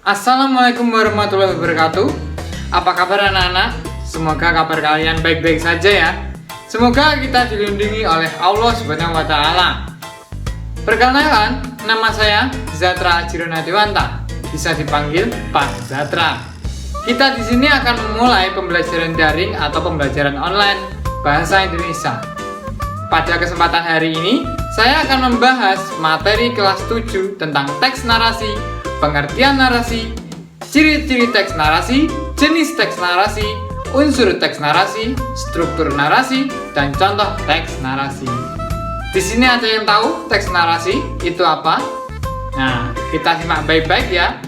Assalamualaikum warahmatullahi wabarakatuh. Apa kabar anak-anak? Semoga kabar kalian baik-baik saja ya. Semoga kita dilindungi oleh Allah Subhanahu wa taala. Perkenalkan, nama saya Zatra Jirona Dewanta. Bisa dipanggil Pak Zatra. Kita di sini akan memulai pembelajaran daring atau pembelajaran online bahasa Indonesia. Pada kesempatan hari ini, saya akan membahas materi kelas 7 tentang teks narasi, pengertian narasi, ciri-ciri teks narasi, jenis teks narasi, unsur teks narasi, struktur narasi, dan contoh teks narasi. Di sini ada yang tahu teks narasi itu apa? Nah, kita simak baik-baik ya.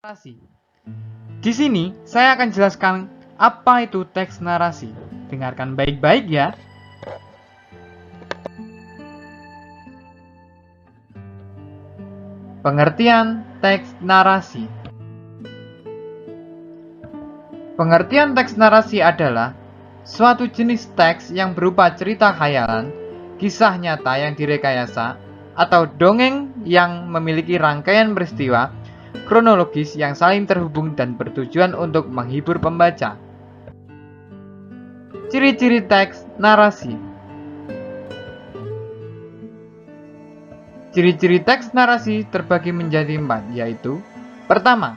Narasi. Di sini saya akan jelaskan apa itu teks narasi. Dengarkan baik-baik ya. Pengertian teks narasi. Pengertian teks narasi adalah suatu jenis teks yang berupa cerita khayalan, kisah nyata yang direkayasa, atau dongeng yang memiliki rangkaian peristiwa kronologis yang saling terhubung dan bertujuan untuk menghibur pembaca. Ciri-ciri teks narasi. Ciri-ciri teks narasi terbagi menjadi 4, yaitu: pertama,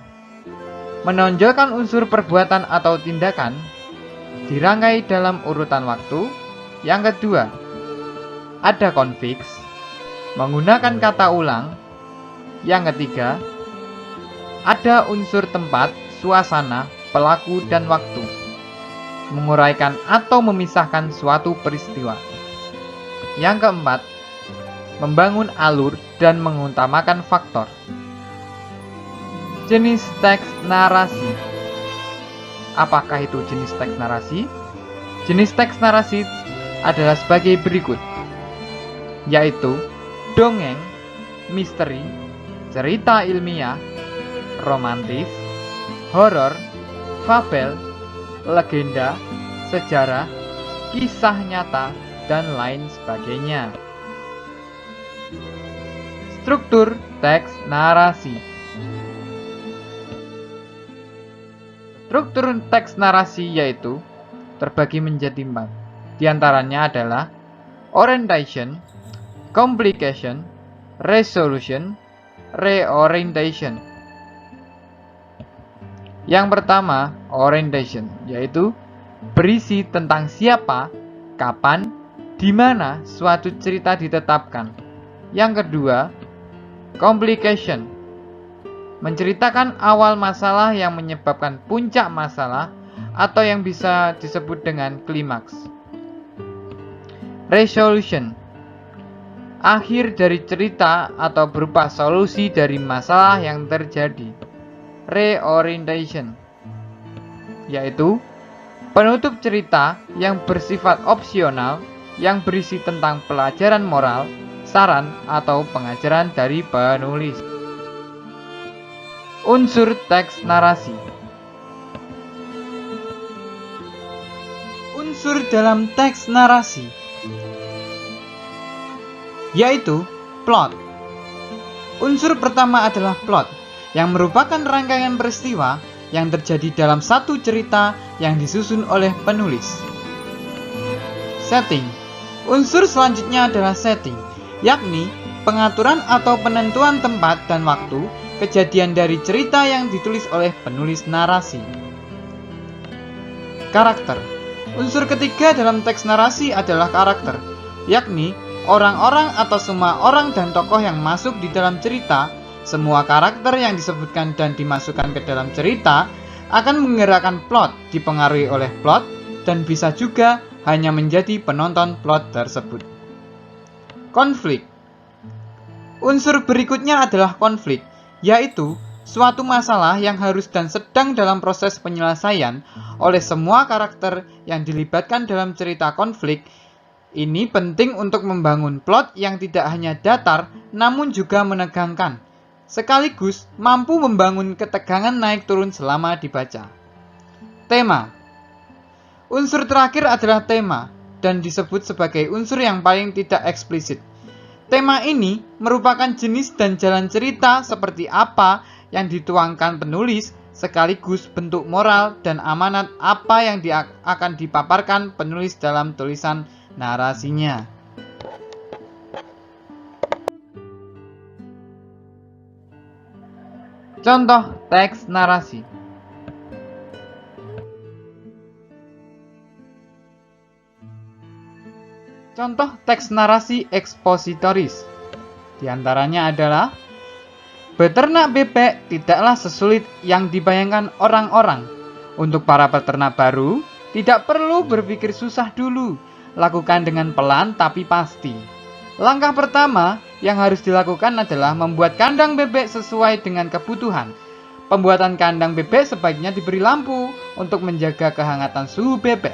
menonjolkan unsur perbuatan atau tindakan dirangkai dalam urutan waktu. Yang kedua, ada konfiks, menggunakan kata ulang. Yang ketiga, ada unsur tempat, suasana, pelaku, dan waktu, menguraikan atau memisahkan suatu peristiwa. Yang keempat, membangun alur dan mengutamakan faktor. Jenis teks narasi. Apakah itu jenis teks narasi? Jenis teks narasi adalah sebagai berikut, yaitu dongeng, misteri, cerita ilmiah, romantis, horor, fabel, legenda, sejarah, kisah nyata, dan lain sebagainya. Struktur teks narasi. Struktur teks narasi yaitu terbagi menjadi 4. Di antaranya adalah orientation, complication, resolution, reorientation. Yang pertama, orientation, yaitu berisi tentang siapa, kapan, di mana suatu cerita ditetapkan. Yang kedua, complication, menceritakan awal masalah yang menyebabkan puncak masalah atau yang bisa disebut dengan klimaks. Resolution, akhir dari cerita atau berupa solusi dari masalah yang terjadi. Reorientation, yaitu penutup cerita yang bersifat opsional yang berisi tentang pelajaran moral, saran, atau pengajaran dari penulis. Unsur teks narasi. Unsur dalam teks narasi yaitu plot. Unsur pertama adalah plot, yang merupakan rangkaian peristiwa yang terjadi dalam satu cerita yang disusun oleh penulis. Setting. Unsur selanjutnya adalah setting, yakni pengaturan atau penentuan tempat dan waktu kejadian dari cerita yang ditulis oleh penulis narasi. Karakter. Unsur ketiga dalam teks narasi adalah karakter, yakni orang-orang atau semua orang dan tokoh yang masuk di dalam cerita. Semua karakter yang disebutkan dan dimasukkan ke dalam cerita akan menggerakkan plot, dipengaruhi oleh plot, dan bisa juga hanya menjadi penonton plot tersebut. Konflik. Unsur berikutnya adalah konflik, yaitu suatu masalah yang harus dan sedang dalam proses penyelesaian oleh semua karakter yang dilibatkan dalam cerita konflik. Ini penting untuk membangun plot yang tidak hanya datar, namun juga menegangkan, sekaligus mampu membangun ketegangan naik turun selama dibaca. Tema. Unsur terakhir adalah tema, dan disebut sebagai unsur yang paling tidak eksplisit. Tema ini merupakan jenis dan jalan cerita seperti apa yang dituangkan penulis sekaligus bentuk moral dan amanat apa yang akan dipaparkan penulis dalam tulisan narasinya. Contoh teks narasi. Contoh teks narasi ekspositoris. Di antaranya adalah: beternak bebek tidaklah sesulit yang dibayangkan orang-orang. Untuk para peternak baru, tidak perlu berpikir susah dulu. Lakukan dengan pelan tapi pasti. Langkah pertama yang harus dilakukan adalah membuat kandang bebek sesuai dengan kebutuhan. Pembuatan kandang bebek sebaiknya diberi lampu untuk menjaga kehangatan suhu bebek.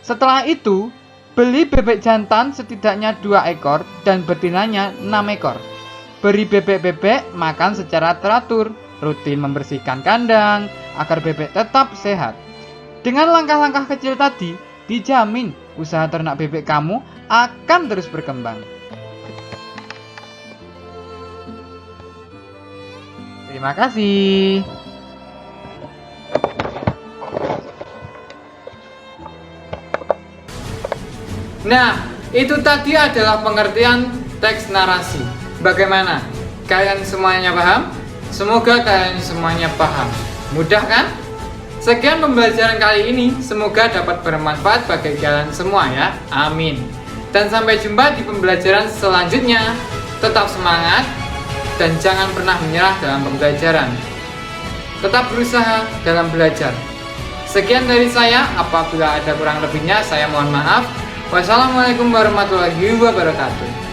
Setelah itu, beli bebek jantan setidaknya 2 ekor dan betinanya 6 ekor. Beri bebek-bebek makan secara teratur, rutin membersihkan kandang agar bebek tetap sehat. Dengan langkah-langkah kecil tadi, dijamin usaha ternak bebek kamu akan terus berkembang. Terima kasih. Nah, itu tadi adalah pengertian teks narasi. Bagaimana? Kalian semuanya paham? Semoga kalian semuanya paham. Mudah kan? Sekian pembelajaran kali ini, semoga dapat bermanfaat bagi kalian semua ya. Amin. Dan sampai jumpa di pembelajaran selanjutnya. Tetap semangat dan jangan pernah menyerah dalam pembelajaran. Tetap berusaha dalam belajar. Sekian dari saya, apabila ada kurang lebihnya saya mohon maaf. Wassalamualaikum warahmatullahi wabarakatuh.